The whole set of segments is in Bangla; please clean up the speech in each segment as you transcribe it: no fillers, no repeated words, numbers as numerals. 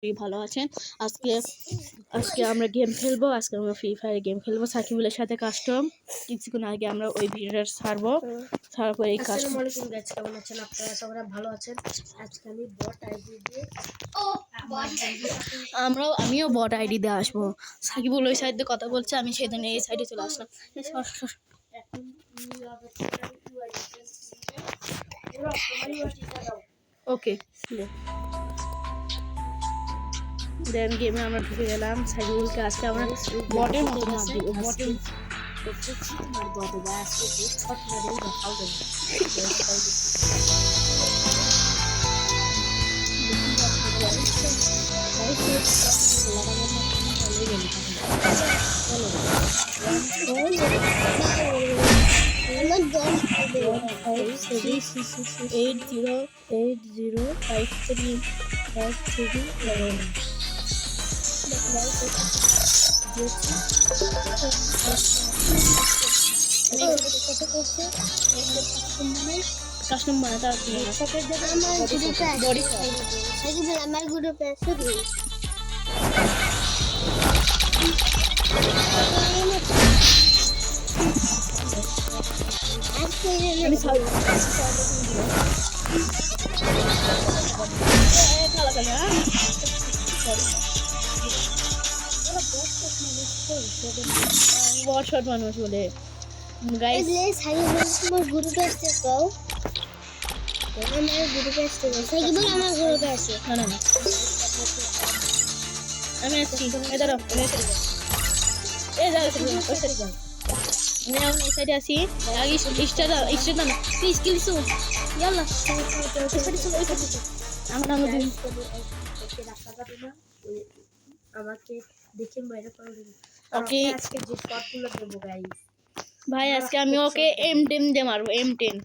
ভালো আছেন। আজকে আজকে আমরা গেম খেলবো। আজকে আমরা ফ্রি ফায়ার গেম খেলবো সাকিবুলের সাথে কাস্টম। কিছুক্ষণ আগে আমরা ওই ভিডিওটা ছাড়বো। ছাড়ার পরে এই কাস্টম। আসসালামু আলাইকুম গাইস, কেমন আছেন আপনারা? সবাই ভালো আছেন? আজকে আমি বট আইডি দিয়ে আমিও বট আইডি দিয়ে আসবো। সাকিবুল ওই সাইডে কথা বলছে, আমি সেদিন এই সাইডে চলে আসলাম। ওকে, দেন গেমে আমরা ঢুকে গেলাম। সাকিবুলকে আজকে আমরা বটের মতো মার দিব। বটের কাস্টম বানাতে আমার গ্রুপে আছে বট মানুষ বলে গাইস। আমার গ্রুপে আসতে কও, আমার গ্রুপে আসতে কও, সাকিবুল আমার গ্রুপে আসে। না আমি আসছি, এদারো আমি এই সাইডে আসি। আগে স্টার না প্লিজ কিলসু ইয়াল্লা আমরা আমাকে দেখে মেরে করে দিন। ওকে আজকে যে শটগুলো দেবো গাইস ভাই, আজকে আমি ওকে M10 দিয়ে মারবো। M10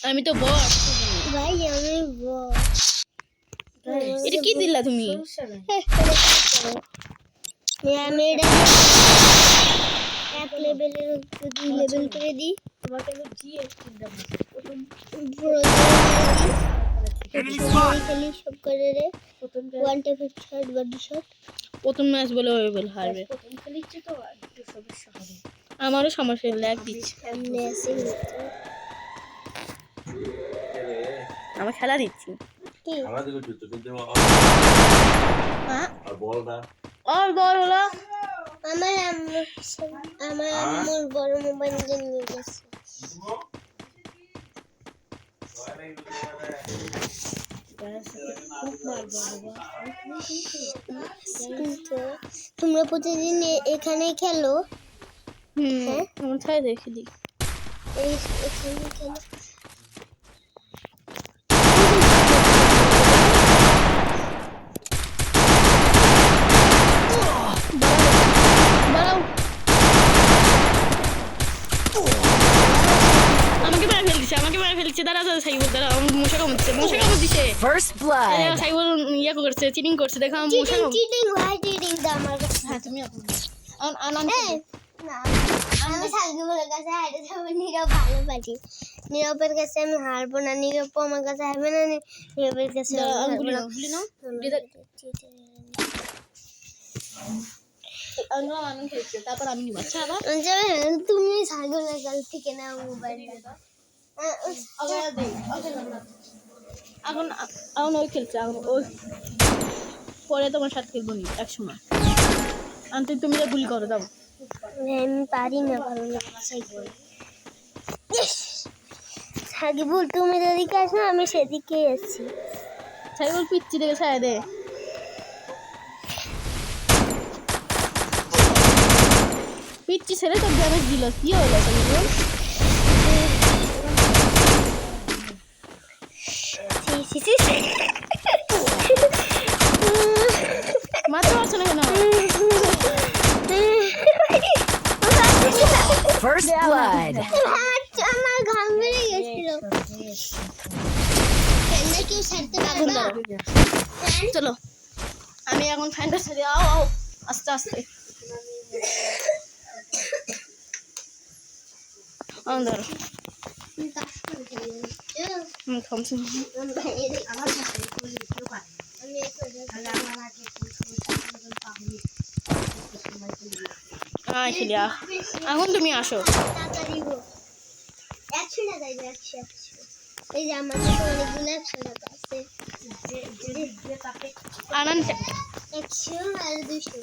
আমি তো বট ভাই, আমি বল এটা কি দিলা তুমি? আমি এটা এক লেভেলের উপর 2 লেভেল করে দিই। তোমাকে আমি জিএস দেব প্রথম খেলি সব করে রে। প্রথম one tap shot, body shot. প্রথম ম্যাচ বলে ওই বল হারবে। প্রথম খেলিছি তো একটু সমস্যা হবে। আমারও সমস্যা, ল্যাগ দিচ্ছে। সামনে আসি আমরা খেলা দিচ্ছি কি আমরা দেখো তো কিন্তু হ্যাঁ আর বলটা আর বল হলো আমার আম্মুর বড় মোবাইল নিয়ে গেছে। তোমরা প্রতিদিন এখানে খেলো? হ্যাঁ আমি তাই দেখে দিই। এখানে খেলো। আমাকে মেরে ফেলছে দাঁড়া সাইবুল, দাঁড়া মশা কামড় দিছে। First blood. সাইবুল ইয়া করছে, চিটিং করছে। দেখো মশা চিটিং ভাই, চিটিং দা আমার কাছে। হ্যাঁ তুমি না, আমি সাকিবুলের কাছে হারতে যাব। নীরব ভালো পারি, নীরবের কাছে আমি হারবো না। নীরব আমার কাছে হারবে না, নীরবের কাছে তুমি সাকিবুলের কাছ থেকে নাও মোবাইল। এখন এখন ওই খেলছে, এখন ওই পরে তোমার সাথে খেলবো নি এক সময়। আনতে তুমি গুলি করো দাও। আমি পারি না, ভালো না সাকিবুল। তুমি যেদিকে আসো আমি সেদিকে এসেছি। সাকিবুল পিচ্ছি দেখে ছায়া দে। পিচ্ছি ছেড়ে তো ড্যামেজ দিল। কি হলো সাকিবুল? মারতে পারছো না কেন? First blood. আমার ঘাম বেরিয়ে গেছিল। কেউ ছাড়তে পারবে না। চলো আমি এখন ফ্যানটা ছেড়ে আও আস্তে আস্তে। ধরো তুমি কাজ করে খেলি থমসন আমার সাথে কেউ পারে না। আমি তাহলে আমার আগে পাবলি সময় চলে গেছে। খেলি এখন তুমি আসো। টাকা দিব 100 টাকা দিব 100 এই যে আমার কাছে অনেকগুলো 100 টাকা আছে যে তাকে আনান 100 আর 200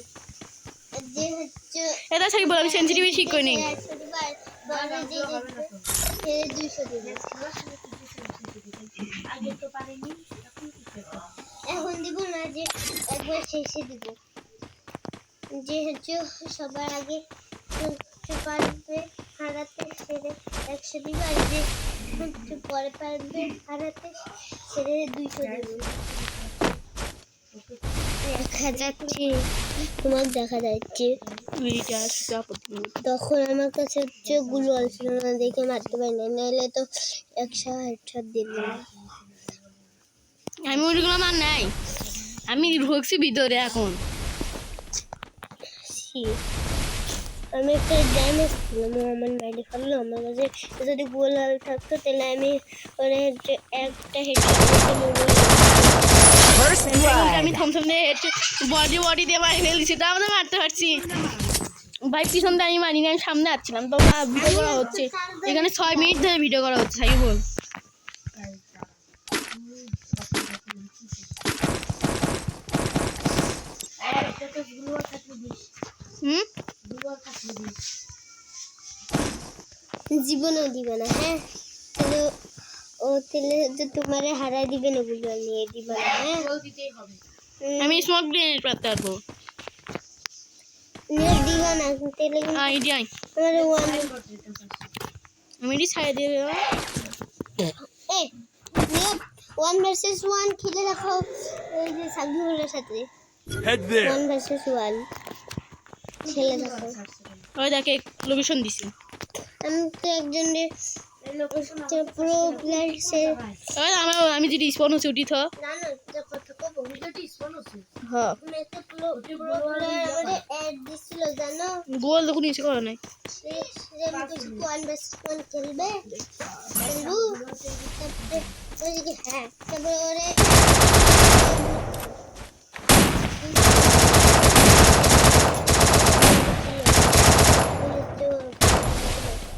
আর যে হচ্ছে এটা সাকি বল আমি সেনসিটিভিটি ঠিক করে নিই। 100 দিবা বড় যে হবে না তো। সে 200 দিবে খেলার সময় কিছু আগে তো পারেনি এখন কি করবে? এখন দিব না যে একবার শেষে দিব যে হচ্ছে সবার আগে পারবে হারাতে সেরে 100 দিবে আর যে হচ্ছে পরে পারবে হারাতে সেরে 200 দিবে দেখা যাচ্ছে তোমার দেখা যাচ্ছে ভিডিওটা আসতে আপত্তি নেই। তখন আমার কাছে হচ্ছে গুলোয়াল ছিল না দেখে মারতে পারি না নাহলে তো 100 দিল না আমি ওইগুলো আমার নাই, আমি ঢুকছি ভিতরে এখন। ছি, আমি একটা ড্যামেজ ছিলাম আমার মেরে ফেললো আমার কাছে যদি গুলোয়াল থাকতো তাহলে আমি ওর একটা হেডশট First আমি blood. থমথম দিয়ে বডি দিয়ে মারি ফেলছি, তা আমরা মারতে পারছি। ভাই পিছন দিয়ে আমি মারি না, আমি সামনে আসছিলাম তো ভিডিও করা হচ্ছে এখানে 6 মিনিট ধরে ভিডিও করা হচ্ছে। সাকি বল আর এটা তো গুলোর থাকলে দিস গুলোর থাকলে দিস জীবনও দিবে না হ্যাঁ তাহলে ও তাহলে তো তোমার হারাই দিবে না গুলোয়াল নিয়ে দিবে না হ্যাঁ বল দিতেই হবে। আমি স্মোক গ্রেনেড পারতে পারবো। নিয়ে দিবে না তাহলে আইডিয়া আমার ওয়ান আমি এটি ছাড়িয়ে দিয়ে এই নিয়ে 1 ভার্সেস 1 খেলে রাখো এই যে সাকিবুলের সাথে Head there. 1 ভার্সেস 1 খেলে রাখো ওই দেখে লোকেশন দিছি। আমি তো একজনের এই লোকেশন প্রো প্লেয়ার সে আমি যদি স্পন হচ্ছে উঠি তো না না যে কথা কব ভিডিওটি স্পন হচ্ছে। হ্যাঁ আমি একটা প্রো প্লেয়ার আমারে অ্যাড দিছিল জানো গোল দেখুন নিচে করা নাই। সে আমি কিছু 1 ভার্সেস 1 খেলবে বন্ধু তারপরে ওই যে হ্যাঁ তারপরে ওরে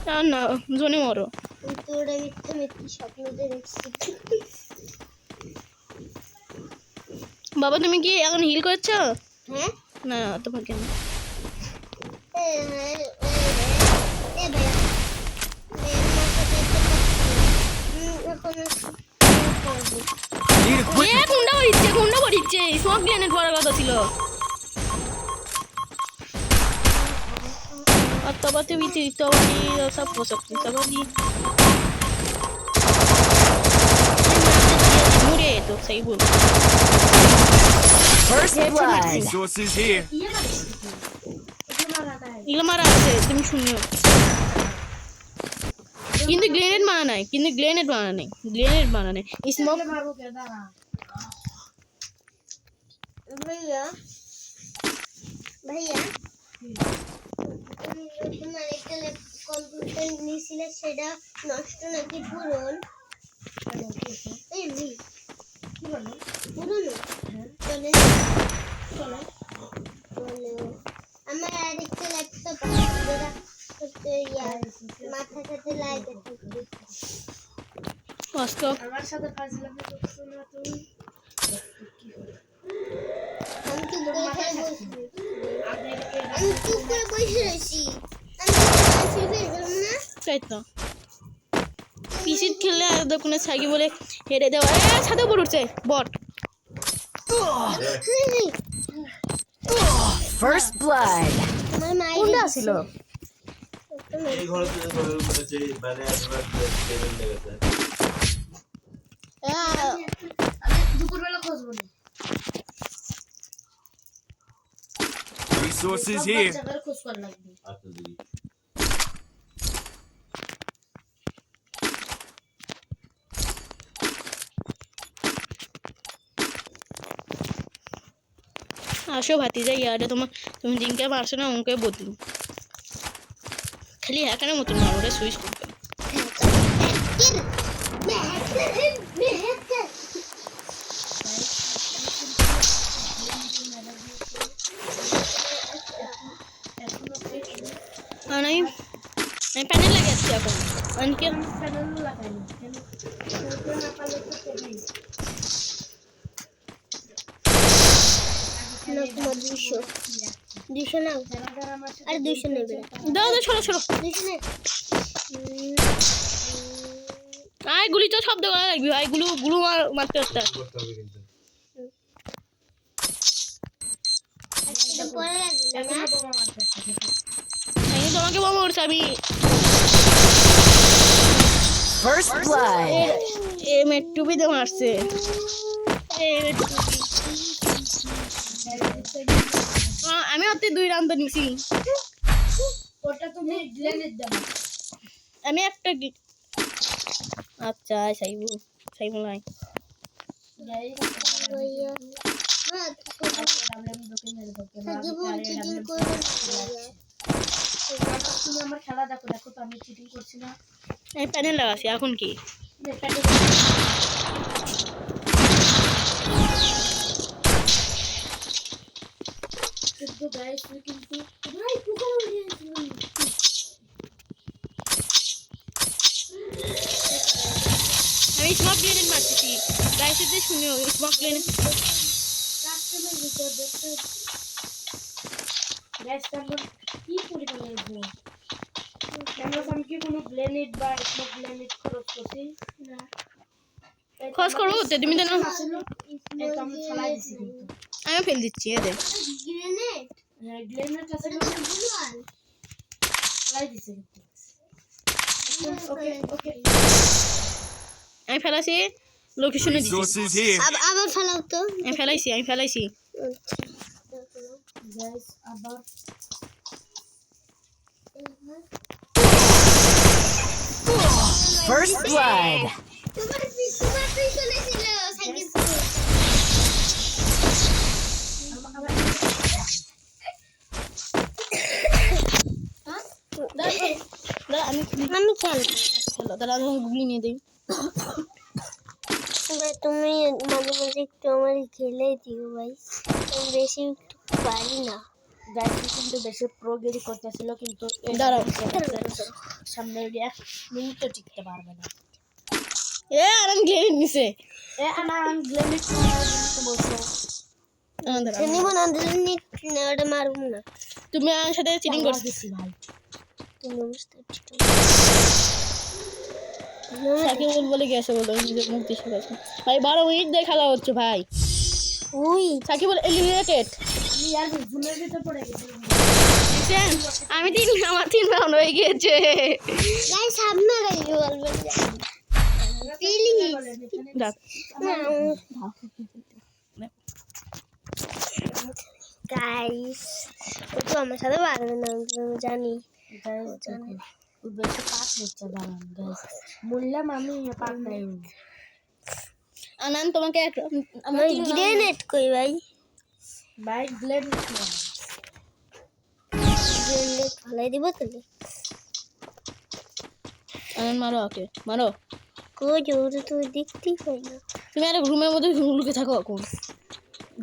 না না জোনে মরো। কিন্তু ওরা মিথ্যা মিথ্যা স্বপ্নতে দেখছি বাবা তুমি কি এখন হিল করছো? হ্যাঁ না তোমার কেন এ ভাইয়া Need equipment. গুন্ডা পড়িচ্ছে স্মোক গ্রেনেড পড়ার কথা ছিল। আর তবাতে বিতি তবাদি সব পোষাচ্ছি তবাদি মুড়ে তো সেই বল First blood. Resources here. ইয়ে মানে এটা মারা নাই। এগুলো মারা আছে তুমি শুনিও, কিন্তু গ্রেনেড মারা নাই, গ্রেনেড মারা নাই স্মোক এটা মারবো কে দাঁড়া। ভাইয়া ভাইয়া তোমার একটা কম্পিউটার নিয়েছিলে সেটা নষ্ট নাকি পুরন এমনি কি বলো? পুরনো চলে চলে আমার আরেকটা ল্যাপটপ যেটা হচ্ছে মাথার সাথে লাগে থাকে কষ্ট। আমার সাথে ফাজলামি করছো না তুমি? আমি চুপ করে বসে আগে আমি চুপ করে বসে রয়েছি আমি ফ্রি ফায়ার খেলবো না তাই তো পিসি খেললে আর দোকানে ছাগি বলে হেরে দেওয়া ছাদে উপর উঠছে বট। First blood. আমার মায়ের কোনটা ছিল? এই ঘরেতে ঘরের উপরে যে মানে একবার টেবিল লেগেছে আমি দুপুরবেলা খুঁজবো না। Resources সব here. জায়গায় খোঁজ করা লাগবে। আচ্ছা দিদি আসো ভাতিজা ইয়ারে তুমি জিঙ্কে মারছো না ওকে বদলু খালি হ্যাকারের মতন মারো রে সুইচ করতে। আর আমি প্যানেল লাগাচ্ছি এখন অনেকে প্যানেল লাগাইনি কেন না পারলে তো করবেই না তোমার 200 নাও যারা যারা আমার সাথে আর 200 নেবে দাও দাও ছোড়ো ছোড়ো 200 নে আয় গুলি তো শব্দ করা লাগবে ভাই গুলো মারতে হচ্ছে করতে হবে কিন্তু এটা পরে লাগবে না এখনো বোমা মারতে থাকে আমি তোমাকে বোমা করছি আমি First blood. এ মেট্টুবি দিয়ে মারছে আমি অত 2 রাউন্ড তো নিছি ওটা তুমি গ্রেনেড দাও আমি একটা আচ্ছা সাইবু নাই গাইস আমরা দুটো মেরে দেব চিটিং করে তুমি আমার খেলা দেখো দেখো তো আমি চিটিং করছি না আমি প্যানেল লাগাচ্ছি এখন কি কিন্তু গাইস কিন্তু ভাই পুকার উড়িয়ে আমি স্মোক গ্রেনেড মারতেছি গাইসেতে শুনিও স্মোক গ্রেনেড কাস্টমার ভিতর দেখতে গাইস আমরা কি পরিমাণে দেবো আমরা আমি কি কোনো গ্রেনেড বা স্মোক গ্রেনেড খরচ করছি না খোঁজ করবো তো তুমি তো না আসলে এটা আমি চালাই দিছি কিন্তু আমি ফেল দিচ্ছি এদের গ্রেনেড গ্রেনেড আসলে বুলাল চালাই দিছি ওকে ওকে আমি ফেলাছি লোকেশনে দিচ্ছি Resources here. আবার ফেলাও তো আমি ফেলাইছি গাইস আবার First blood. তোমার পিছনে ছিল সাইকেল আমি আমি খেলবো খেলো তাহলে আমি গুলি নিয়ে দিই তুমি মাঝে মাঝে একটু আমার খেলে দিও ভাই আমি বেশি পারি না গাইস কিন্তু বেশি প্রোগেরি করতেছিল কিন্তু দাঁড়াও সামনে গিয়ে 1 মিনিটও টিকতে পারবে না আর আমি গ্রেনেড নিছে আমার গ্রেনেড মারতে বসো নিব না নিট ওটা মারবো না তুমি আমার সাথে চিটিং করছো দিছি ভাই তুমি বুঝতে পারছো সাকিব বলে গেছে বলো নিজের মুখ দিয়ে গেছে ভাই 12 মিনিট দিয়ে খেলা হচ্ছে ভাই ওই সাকিব বলে এলিমিনেটেড আমি আর জুনের ভিতর পড়ে গেছি আমি আমার 3 রাউন্ড হয়ে গিয়েছে গাইস আপনারা বলবেন প্লিজ দেখ গাইস ও তো আমার সাথে পারবে না আমি জানি গাইস জানি ও বেশি পাস হচ্ছে দাঁড়ান গাইস বললাম আমি পাস নাই আনান তোমাকে আমার গ্রেনেড কই ভাই ভাই গ্রেনেড গ্রেনেড ফলাই দিব তাহলে আনান মারো ওকে মারো কই জোরে তো দেখতেই পাই না তুমি আর রুমের মধ্যে লুকে থাকো এখন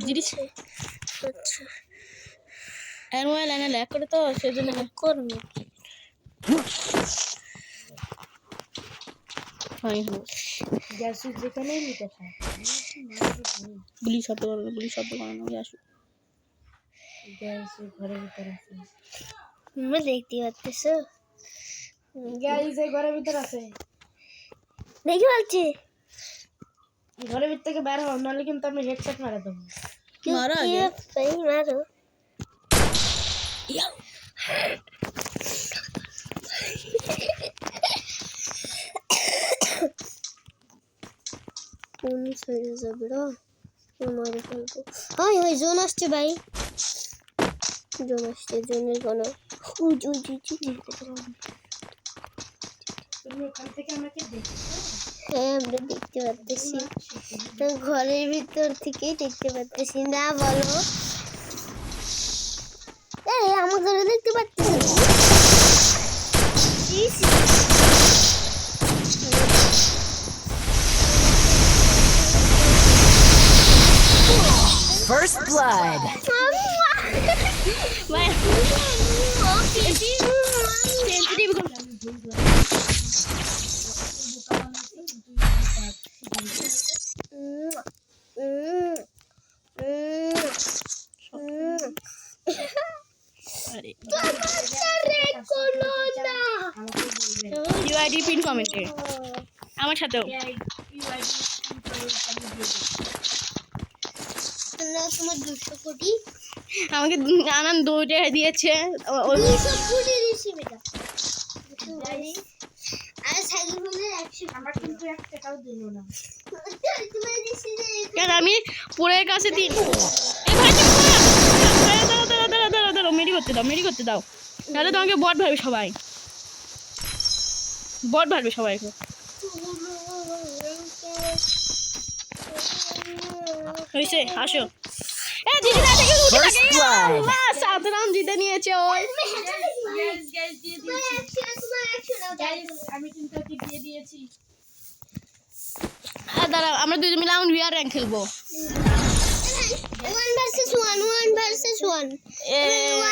জিনিস আচ্ছা আর মোবাইল এনে ল্যাগ করে তো সেজন্য করবো হয় গ্যাস যেখানে নিতে থাকে গুলি শব্দ বানানো আসো গ্যাস ঘরের ভিতর আছে তুমি দেখতে পাচ্ছো গ্যাস এই ঘরের ভিতর আছে দেখি বলছি ঘরের ভিতর থেকে বের হও নাহলে কিন্তু আমি হেডশট মারা দেবো মারো আগে ভাই মারো কোন সাইডে যাবে রে মারি ফেলবো হয় জোন আসছে ভাই জোন আসছে জোনের কোনো উই তুমি ওখান থেকে আমাকে দেখো হ্যাঁ আমরা দেখতে পাচ্ছি ঘরের ভিতর থেকেই দেখতে পাচ্ছি না বলো আমার ঘরে দেখতে পাচ্ছি First blood. ভাই আরে ইউআইডি পিন কমেন্টে আমার সাথেও তোমার 200 কোটি আমাকে আনন্দ 2 টাকা দিয়েছে 200 কোটি দিছি বেটা আর সাইকেল বলে 100 আমার কিন্তু 1 টাকাও দিল না তোমার দিছি যে কেন আমি পুরের কাছে দিই দাঁড়াও মেরি করতে দাও তাহলে তোমাকে বট ভাববে সবাই হয়েছে আসো দিদি না থেকে উঠে First blood. 7 রাউন্ড জিতে নিয়েছে ওই গাইস গাইস দিয়ে দিয়েছি তোমার 100 নাও গাইস আমি কিন্তু ওকে দিয়ে দিয়েছি দাঁড়াও আমরা দুজন মিলে এখন ভিআর র্যাঙ্ক খেলবো 1 versus 1 1 versus 1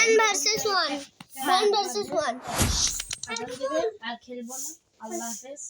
1 versus 1 1 versus 1 আর খেলবো না আল্লাহ হাফেজ